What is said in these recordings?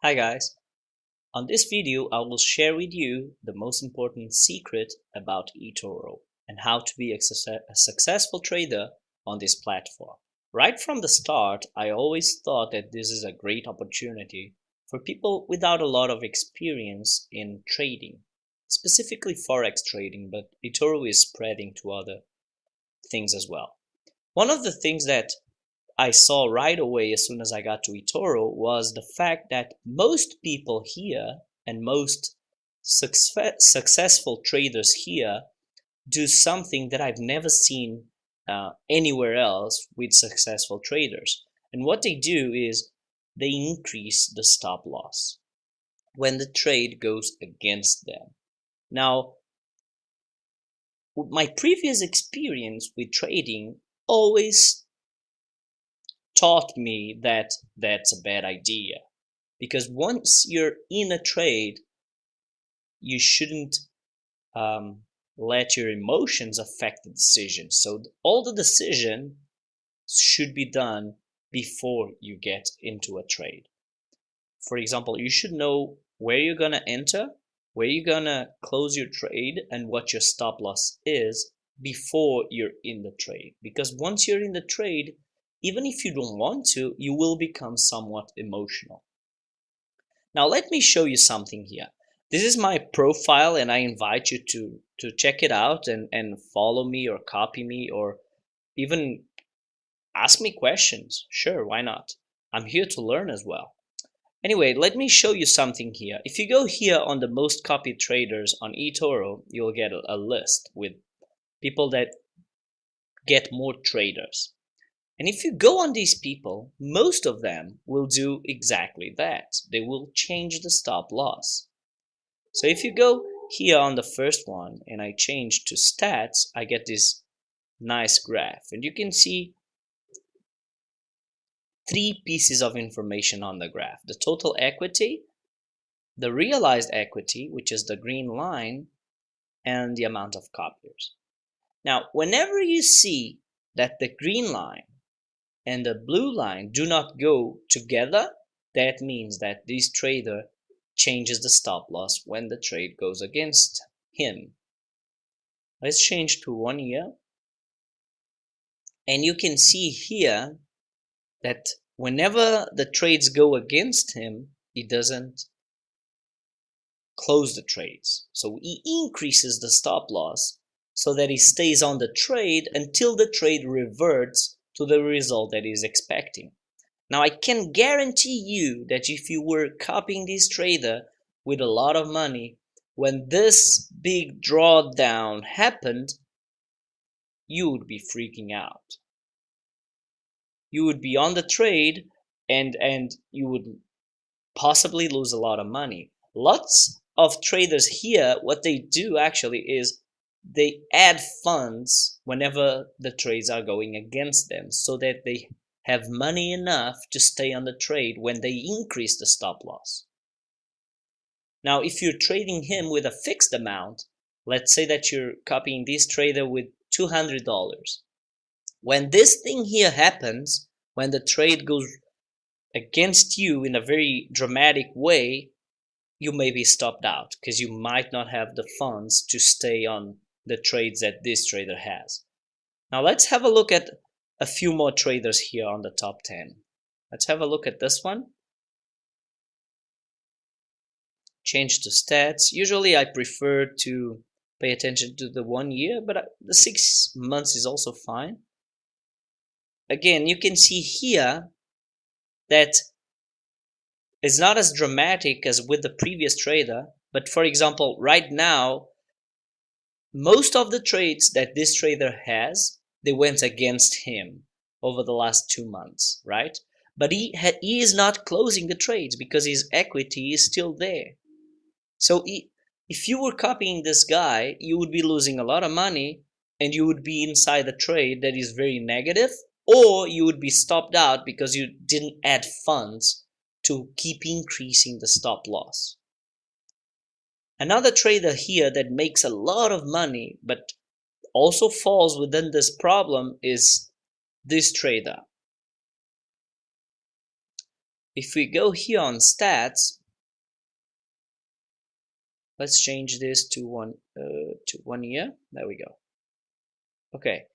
Hi guys, on this video I will share with you the most important secret about eToro and how to be a successful trader on this platform. Right from the start, I always thought that this is a great opportunity for people without a lot of experience in trading, specifically forex trading, but eToro is spreading to other things as well. One of the things that I saw right away as soon as I got to eToro was the fact that most people here and most successful traders here do something that I've never seen anywhere else with successful traders. And what they do is they increase the stop loss when the trade goes against them. Now, my previous experience with trading always taught me that that's a bad idea, because once you're in a trade you shouldn't let your emotions affect the decision. So all the decision should be done before you get into a trade. For example, you should know where you're gonna enter, where you're gonna close your trade, and what your stop loss is before you're in the trade, because once you're in the trade, even if you don't want to, you will become somewhat emotional. Now let me show you something here. This is my profile and I invite you to check it out and follow me or copy me or even ask me questions. Sure, why not? I'm here to learn as well. Anyway, let me show you something here. If you go here on the most copied traders on eToro, you'll get a list with people that get more traders. And if you go on these people, most of them will do exactly that. They will change the stop loss. So if you go here on the first one and I change to stats, I get this nice graph. And you can see three pieces of information on the graph: the total equity, the realized equity, which is the green line, and the amount of copiers. Now, whenever you see that the green line and the blue line do not go together, that means that this trader changes the stop loss when the trade goes against him. Let's change to 1 year. And you can see here that whenever the trades go against him, he doesn't close the trades. So he increases the stop loss so that he stays on the trade until the trade reverts to the result that he's expecting. Now I can guarantee you that if you were copying this trader with a lot of money, when this big drawdown happened, you would be freaking out. You would be on the trade and you would possibly lose a lot of money. Lots of traders here, what they do actually is they add funds whenever the trades are going against them so that they have money enough to stay on the trade when they increase the stop loss. Now, if you're trading him with a fixed amount, let's say that you're copying this trader with $200. When this thing here happens, when the trade goes against you in a very dramatic way, you may be stopped out because you might not have the funds to stay on the trades that this trader has. Now let's have a look at a few more traders here on the top 10. Let's have a look at this one. Change to stats. Usually I prefer to pay attention to the 1 year, but the 6 months is also fine. Again, you can see here that it's not as dramatic as with the previous trader, but for example, right now, most of the trades that this trader has, they went against him over the last 2 months, right? But he is not closing the trades because his equity is still there. So if you were copying this guy, you would be losing a lot of money and you would be inside a trade that is very negative, or you would be stopped out because you didn't add funds to keep increasing the stop loss. Another trader here that makes a lot of money but also falls within this problem is this trader. If we go here on stats, let's change this to 1 year. There we go. Okay.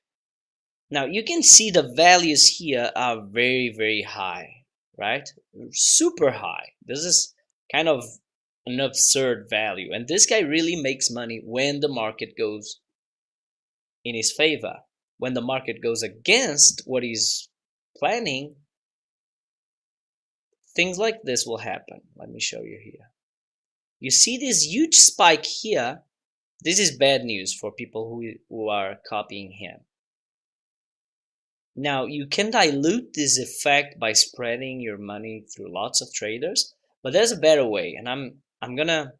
Now you can see the values here are very, very high, right? Super high. This is kind of an absurd value. And this guy really makes money when the market goes in his favor. When the market goes against what he's planning, things like this will happen. Let me show you here. You see this huge spike here. This is bad news for people who are copying him. Now you can dilute this effect by spreading your money through lots of traders, but there's a better way, and I'm gonna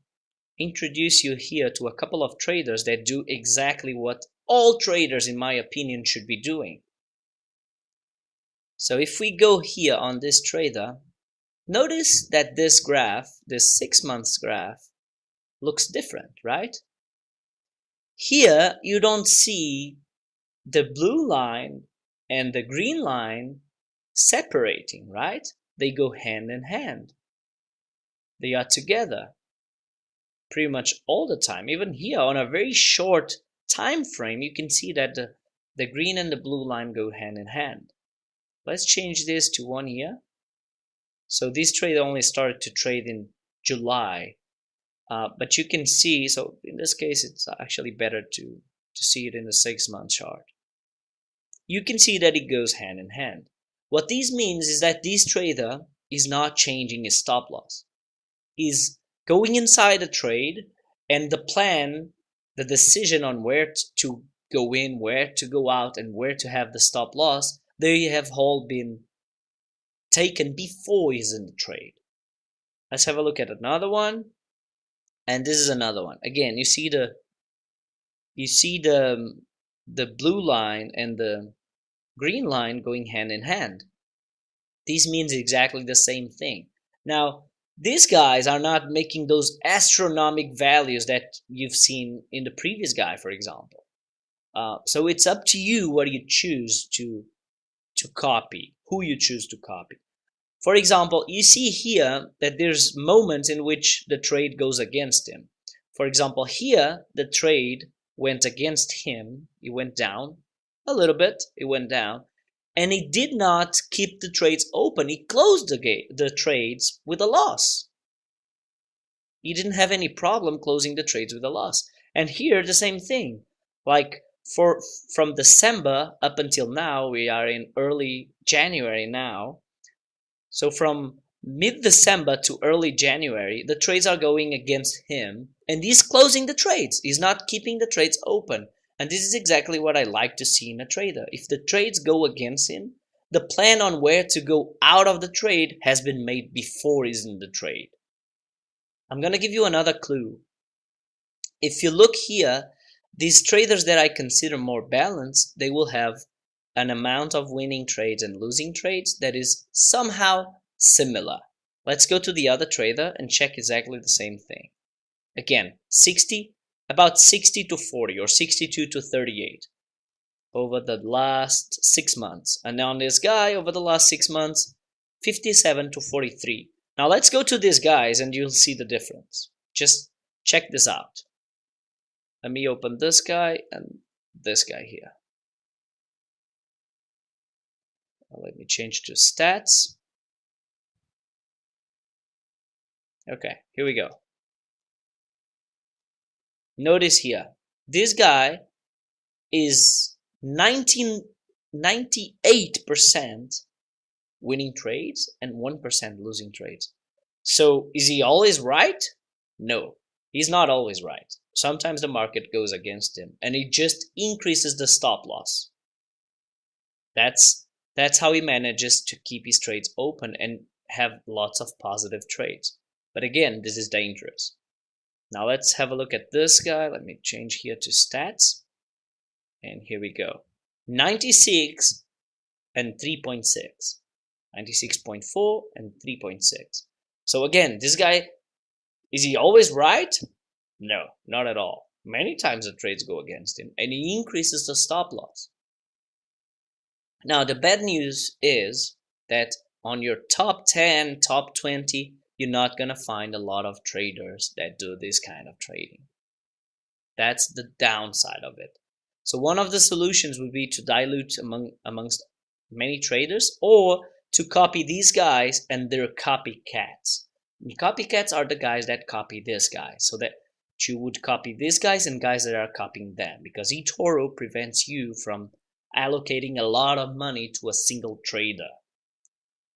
introduce you here to a couple of traders that do exactly what all traders, in my opinion, should be doing. So if we go here on this trader, notice that this graph, this 6 months graph, looks different, right? Here you don't see the blue line and the green line separating, right? They go hand in hand. They are together pretty much all the time. Even here on a very short time frame, you can see that the green and the blue line go hand in hand. Let's change this to 1 year. So this trade only started to trade in July, but you can see, so in this case, it's actually better to see it in the 6 month chart. You can see that it goes hand in hand. What this means is that this trader is not changing his stop loss. He's going inside a trade, and the plan, the decision on where to go in, where to go out, and where to have the stop loss, they have all been taken before he's in the trade. Let's have a look at another one. And this is another one. Again, you see the blue line and the green line going hand in hand. This means exactly the same thing. Now, these guys are not making those astronomical values that you've seen in the previous guy, for example. So it's up to you what you choose to copy, who you choose to copy. For example, you see here that there's moments in which the trade goes against him. For example, here the trade went against him. It went down a little bit. It went down. And he did not keep the trades open. He closed the trades with a loss. He didn't have any problem closing the trades with a loss. And here, the same thing. Like from December up until now, we are in early January now. So from mid-December to early January, the trades are going against him, and he's closing the trades. He's not keeping the trades open. And this is exactly what I like to see in a trader. If the trades go against him, the plan on where to go out of the trade has been made before he's in the trade. I'm going to give you another clue. If you look here, these traders that I consider more balanced, they will have an amount of winning trades and losing trades that is somehow similar. Let's go to the other trader and check exactly the same thing. Again, about 60 to 40 or 62 to 38 over the last 6 months. And on this guy, over the last 6 months, 57 to 43. Now let's go to these guys and you'll see the difference. Just check this out. Let me open this guy and this guy here. Let me change to stats. Okay, here we go. Notice here, this guy is 98% winning trades and 1% losing trades. So is he always right? No, he's not always right. Sometimes the market goes against him and it just increases the stop loss. That's how he manages to keep his trades open and have lots of positive trades. But again, this is dangerous. Now let's have a look at this guy. Let me change here to stats. And here we go. 96 and 3.6. 96.4 and 3.6. So again, this guy, is he always right? No, not at all. Many times the trades go against him and he increases the stop loss. Now the bad news is that on your top 10, top 20, you're not going to find a lot of traders that do this kind of trading. That's the downside of it. So one of the solutions would be to dilute amongst many traders, or to copy these guys and their copycats. And copycats are the guys that copy this guy, so that you would copy these guys and guys that are copying them, because eToro prevents you from allocating a lot of money to a single trader.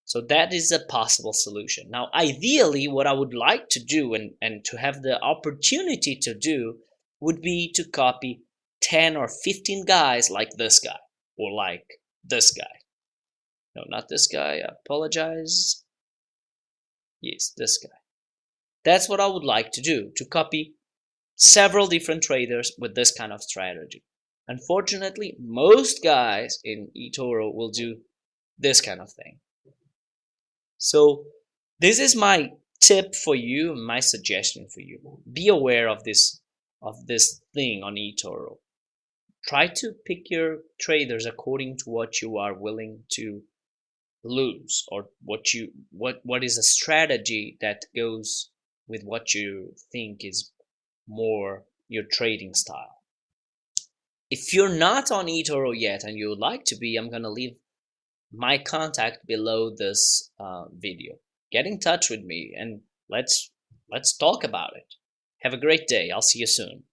So that is a possible solution. Now, ideally, what I would like to do and to have the opportunity to do would be to copy 10 or 15 guys like this guy, or like this guy. No, not this guy. I apologize. Yes, this guy. That's what I would like to do, to copy several different traders with this kind of strategy. Unfortunately, most guys in eToro will do this kind of thing. So this is my tip for you, my suggestion for you. Be aware of this thing on eToro. Try to pick your traders according to what you are willing to lose, or what is a strategy that goes with what you think is more your trading style. If you're not on eToro yet and you would like to be, I'm gonna leave my contact below this video. Get in touch with me and let's talk about it. Have a great day. I'll see you soon.